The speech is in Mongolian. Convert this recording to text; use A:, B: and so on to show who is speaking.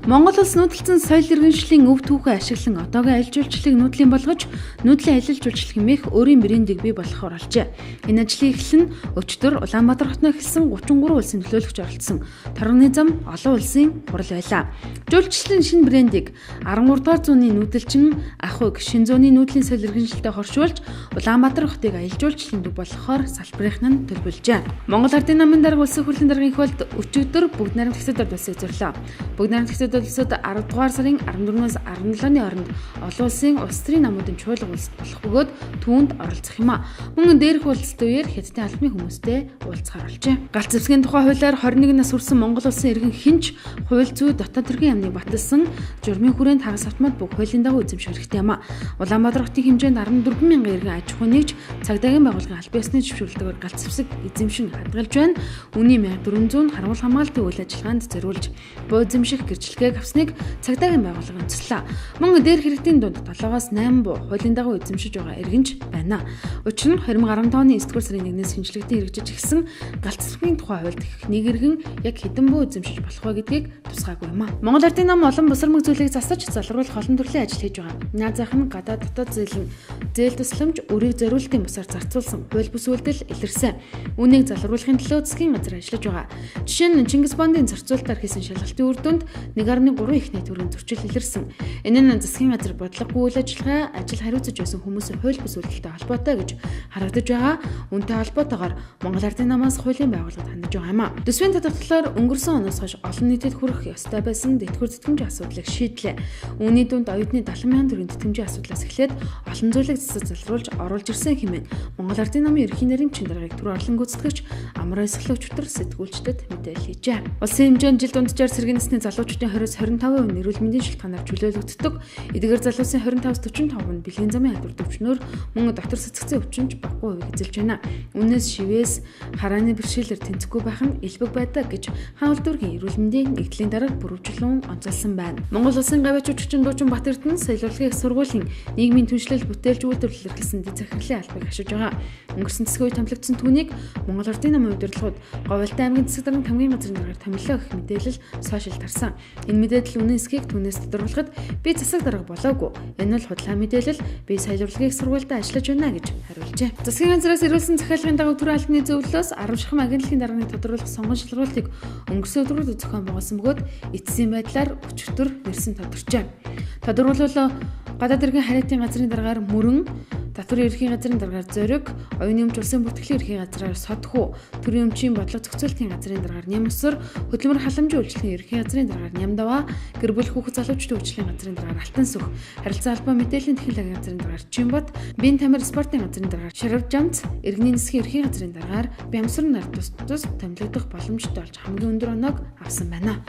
A: Монгол улс нүүдэлцэн соёл иргэншлийн өв түүхээ ашиглан одоогийн аялал жуулчлалыг нүүдлийн болгож нүүдлийн аялал жуулчлал хэмээх өөрийн брендийг бий болгохоор олжээ. Энэ ажлын эхлэл нь өчигдөр Улаанбаатар хотноо эхэлсэн 33 улсын төлөөлөгч оролцсон торгоны зам олон улсын хурал байлаа. Жуулчлалын шинэ брендийг 13 дугаар зууны нүүдэлчин ахуйг шинэ зууны нүүдлийн соёл иргэншилтэд хоршуулж Улаанбаатар хотыг аялал жуулчлалын төв болгохоор салбарынхан нь төлөвлөжээ. Монгол Ардын намын дарга улсын хурлын даргын их болд өчигдөр бүгд найрамдагчдад улсыг зорлоо. Бүгд найрамдагчдад улсад 10 дугаар сарын 14-өөс 17-ны хооронд олон улсын улс төрийн намуудын чуулга улсад болох бөгөөд түүнд оролцох юм а. Мөн дээрх уулзалт үеэр Хятадын албаны хүмүүстэй уулзахаар болжээ. Галт зэвсгийн тухай хуулиар 21 нас хүрсэн Монгол улсын иргэн хинч хууль зүй дотоод хэргийн яамныг баталсан журмын хүрээнд хагас автомат бүх хуулийн дагуу эзэмших хэрэгтэй юм а. Улаанбаатар хотын хэмжээнд 14 мянган иргэн аж ахуй нэгж цагдаагийн байгууллагын аль биесны зөвшөөрлөгөөр галт зэвсэг эзэмшин хадгалж байна. Үүний 1400 харамгал хамгаалтын үйл ажиллагаанд зориулж буу эзэмших гэрчлэгийг авсныг цагдаагийн байгууллага онцлоо. Мөн дээр хэрэгтийн дунд 7-8 буу хуулийн дагуу эзэмшиж байгаа иргэнж байна. Учир нь 2015 оны 9 дугаар сарын 1-ээс шинжилгээтэй хэрэгжиж эхэлсэн галт зэвсгийн тухай хуульд нэг иргэн яг хэдэн буу эзэмшиж болох вэ гэдгийг тусгаагүй юм а. Монгол Ардын нам олон бусармаг зүйлийг засаж залруулах олон төрлийн ажил хийж байгаа. Наад зах нь гадаад дотоод зээл тусламж өрийг зориултын бусаар зарцуулсан хууль бус үйлдэл илэрсэн. Үүнийг залруулахын төлөө засгийн газар ажиллаж байгаа. Жишээ нь Чингис Бондын зарцуулалтаар хийсэн шалгалтын үр дүнд 1.3 ихний төгрөгийн зөрчил илэрсэн. Энэ нь засгийн газар бодлогогүй үйл ажиллагаа ажил хариуцаж байсан хүмүүсийн хууль бус үйлдэлтэй холбоотой гэж харагдаж байгаа. Үүнтэй холбоотойгоор Монгол Ардын намаас хуулийн байгууллагад хандаж байгаа юм а. Төсвийн татварлаар өнгөрсөн оноос хойш олон нийтэд хүрэх ёстой байсан тэтгэвэр тэтгэмжийн асуудлыг шийдлээ. Үүний дунд оюутны 70 мянган төгрөгийн тэтгэмжийн асуудлаас эхлээд олон зүйлийг засаж залруулж оруулж ирсэн хэмээн Монгол Ардын намын ерхий нарийн даргаыг төр орлон гүйцэтгэгч Амраа Эсхлэгчтэр сэтгүүлчдэд мэдээлэл хийжээ. Улсын хэмжээнд жил дунджаар цэргийн насны залуучуудын 20-25% нь эрүүл мэндийн шалтгаанаар чөлөөлөгддөг. Эдгээр залуусын 25-45% нь бэлгийн замын халдвар төвчнөр мөн дотор сэтгцийн өвчнөж баггүй хувийг эзэлж байна. Үүнээс шивээс харааны бэрхшээлээр тэнцэхгүй байх нь элбэг байдаг гэж хаан улдүргийн эрүүл мэндийн нэгдлийн дарга бүрөвчлэн онцолсон байна. Монгол улсын гавьяач жүжигчин Дуучин Батэрдэн соёл урлагийн их сургуулийн нийгмийн түншлэл бүтээлч үйлдвэрлэл эрхэлсэн дэд захирлын албыг хашиж байгаа. Өнгөрсөн засгийн үе томилогдсон түүнийг Монгол Ардын намын удирдлагууд Говьлтай аймгийн засаг даргын хамгийн газрын даргаар томилоо гэх мэдээлэл сошиал тарсан. Энэ мэдээлэл үнэн эсхийг түүнээс тодорхойлоход би засаг дарга болоогүй. Энэ бол худлаа мэдээлэл. Би соёл урлагийн их сургуультай ажиллаж байна гэж хариулжээ. Засгийн газраас ирүүлсэн захиалгын дагуу төрийн албаны зөвлөлөөс 10 шахам агентлагийн дарганы тодорхойлох сонгон шалгуултыг өнгөрсөн өдрүүдэд зохион байгуулсан бөгөөд эцсийн байдлаар өчигдөр нэрсэн тодорчээ. Тодорхойлол гадаад иргэн хариатын газрын даргаар мөрөн, татварын ерхийн газрын даргаар зориг, оюуны өмч улсын бүртгэлийн ерхийн газраар содхуу, төрийн өмчийн бодлого зохицуулалтын газрын даргаар Нямсар, хөдөлмөр халамжийн үйлчлэлийн ерхийн газрын даргаар Нямдаваа, гэр бүл хүүхэд залуучдын үйлчлэлийн газрын даргаар Алтан сүх, харилцаа албан мэдээллийн технологийн газрын даргаар Чимбат, биеийн тамир спортын газрын даргаар Шарвжамц, иргэний засгийн ерхийн газрын даргаар Бямсар нар тус томилогдох боломжтой болж хамгийн өндөр оноог авсан байна.